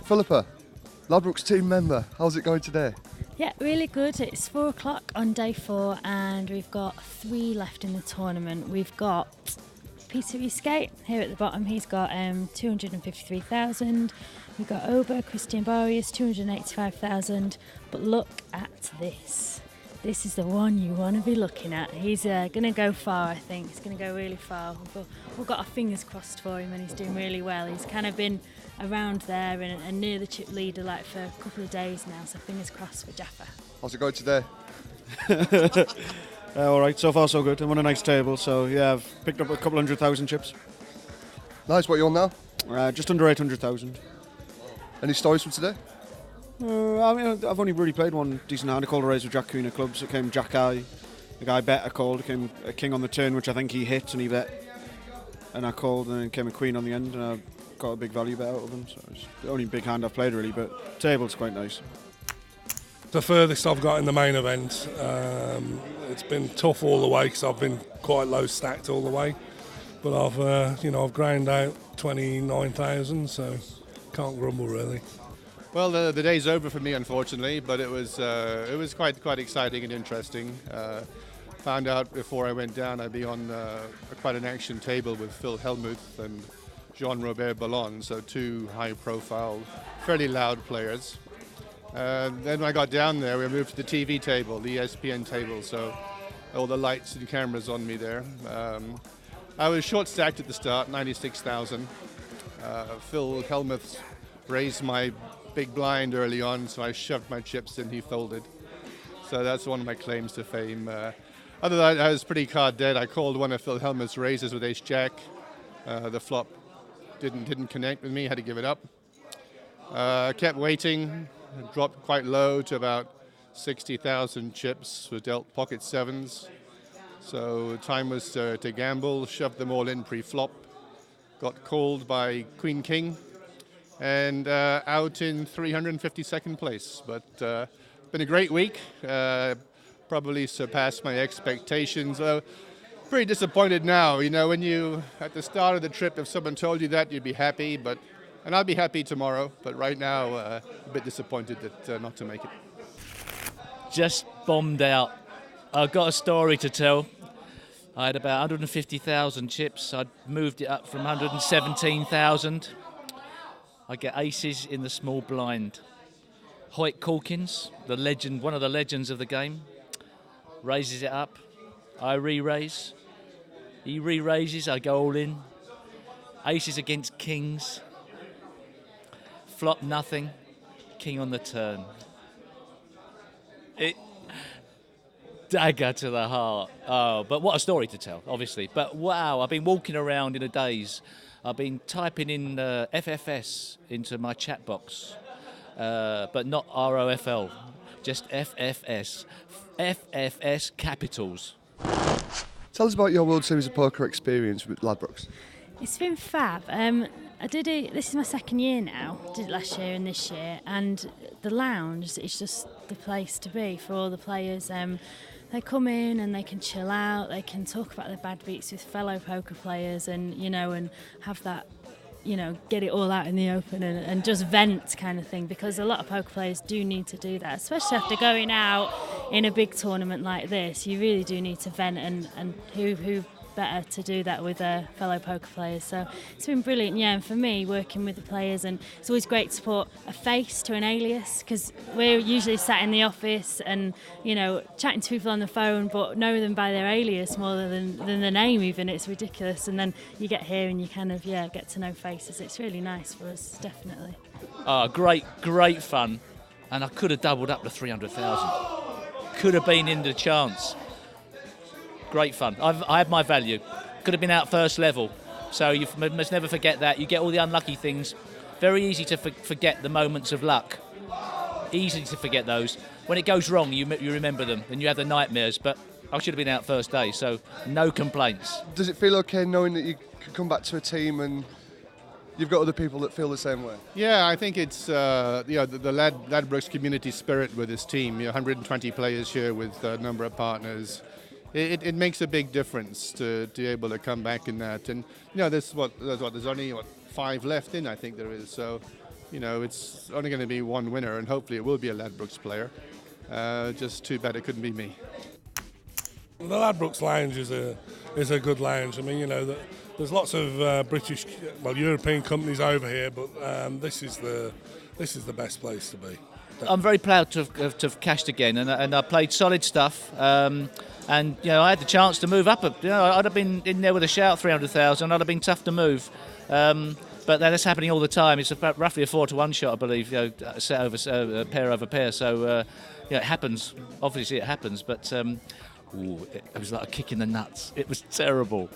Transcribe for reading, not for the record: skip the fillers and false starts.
Philippa, Ladbrokes team member, how's it going today? Yeah, really good. It's 4 o'clock on day 4 and we've got 3 left in the tournament. We've got Peter Eastgate here at the bottom. He's got 253,000. We've got Ober, Christian Boreas, 285,000. But look at this. This is the one you want to be looking at. He's going to go far, I think. He's going to go really far. We've got our fingers crossed for him and he's doing really well. He's kind of been around there and near the chip leader like for a couple of days now, so fingers crossed for Jaffa. How's it going today? All right, so far so good. I'm on a nice table, so yeah, I've picked up a couple 100,000 chips. Nice, what are you on now? Just under 800,000. Any stories from today? I mean, I've only really played one decent hand. I called a raise with Jack Queen of clubs. It came Jack I. The guy bet I called. It came a king on the turn, which I think he hit, and he bet. And I called, and then came a queen on the end, and I got a big value bet out of him. So it's the only big hand I've played really, but table's quite nice. The furthest I've got in the main event. It's been tough all the way because I've been quite low stacked all the way, but I've ground out 29,000, so can't grumble really. Well, the day's over for me, unfortunately, but it was quite exciting and interesting. Found out before I went down I'd be on quite an action table with Phil Hellmuth and Jean-Robert Ballon, so 2 high-profile, fairly loud players. Then when I got down there, we moved to the TV table, the ESPN table, so all the lights and cameras on me there. I was short-stacked at the start, 96,000. Phil Hellmuth raised my big blind early on, so I shoved my chips in, he folded. So that's one of my claims to fame. Other than that, I was pretty card dead. I called one of Phil Hellmuth's raises with ace-jack. The flop didn't connect with me, had to give it up. Kept waiting, dropped quite low to about 60,000 chips, was dealt pocket 7s. So time was to gamble, shoved them all in pre-flop. Got called by Queen King and out in 352nd place. But been a great week, probably surpassed my expectations. Pretty disappointed now. You know, when you, at the start of the trip, if someone told you that, you'd be happy, and I'll be happy tomorrow, but right now, a bit disappointed that not to make it. Just bombed out. I've got a story to tell. I had about 150,000 chips. I'd moved it up from 117,000. I get aces in the small blind. Hoyt Calkins, the legend, one of the legends of the game, raises it up. I re-raise. He re-raises, I go all in. Aces against kings. Flop nothing. King on the turn. Dagger to the heart. Oh, but what a story to tell, obviously. But wow, I've been walking around in a daze. I've been typing in FFS into my chat box, but not ROFL, just FFS. FFS capitals. Tell us about your World Series of Poker experience with Ladbrokes. It's been fab. I did it, this is my second year now, did it last year and this year, and the lounge is just the place to be for all the players. They come in and they can chill out, they can talk about their bad beats with fellow poker players and have that, get it all out in the open and just vent kind of thing, because a lot of poker players do need to do that, especially after going out in a big tournament like this. You really do need to vent, and who better to do that with fellow poker players. So it's been brilliant, and for me, working with the players, and it's always great to put a face to an alias, because we're usually sat in the office and chatting to people on the phone, but know them by their alias more than the name even. It's ridiculous, and then you get here and you kind of get to know faces. It's really nice for us, definitely. Great fun, and I could have doubled up to 300,000. Could have been in the chance. Great fun. I had my value. Could have been out first level. So you must never forget that. You get all the unlucky things. Very easy to forget the moments of luck. Easy to forget those. When it goes wrong, you remember them and you have the nightmares. But I should have been out first day, so no complaints. Does it feel okay knowing that you can come back to a team and you've got other people that feel the same way. Yeah, I think it's the Ladbrokes community spirit with this team. 120 players here with a number of partners. It makes a big difference to be able to come back in that. And there's only 5 left in, I think there is. So it's only going to be one winner, and hopefully it will be a Ladbrokes player. Just too bad it couldn't be me. The Ladbrokes Lounge is a good lounge. I mean, there's lots of European companies over here, but this is the best place to be. I'm very proud to have cashed again, and I played solid stuff. And I had the chance to move up. I'd have been in there with a shout, 300,000. I'd have been tough to move. But that's happening all the time. It's about roughly a 4-to-1 shot, I believe. Set over pair over pair. So it happens. Obviously, it happens. But it was like a kick in the nuts. It was terrible.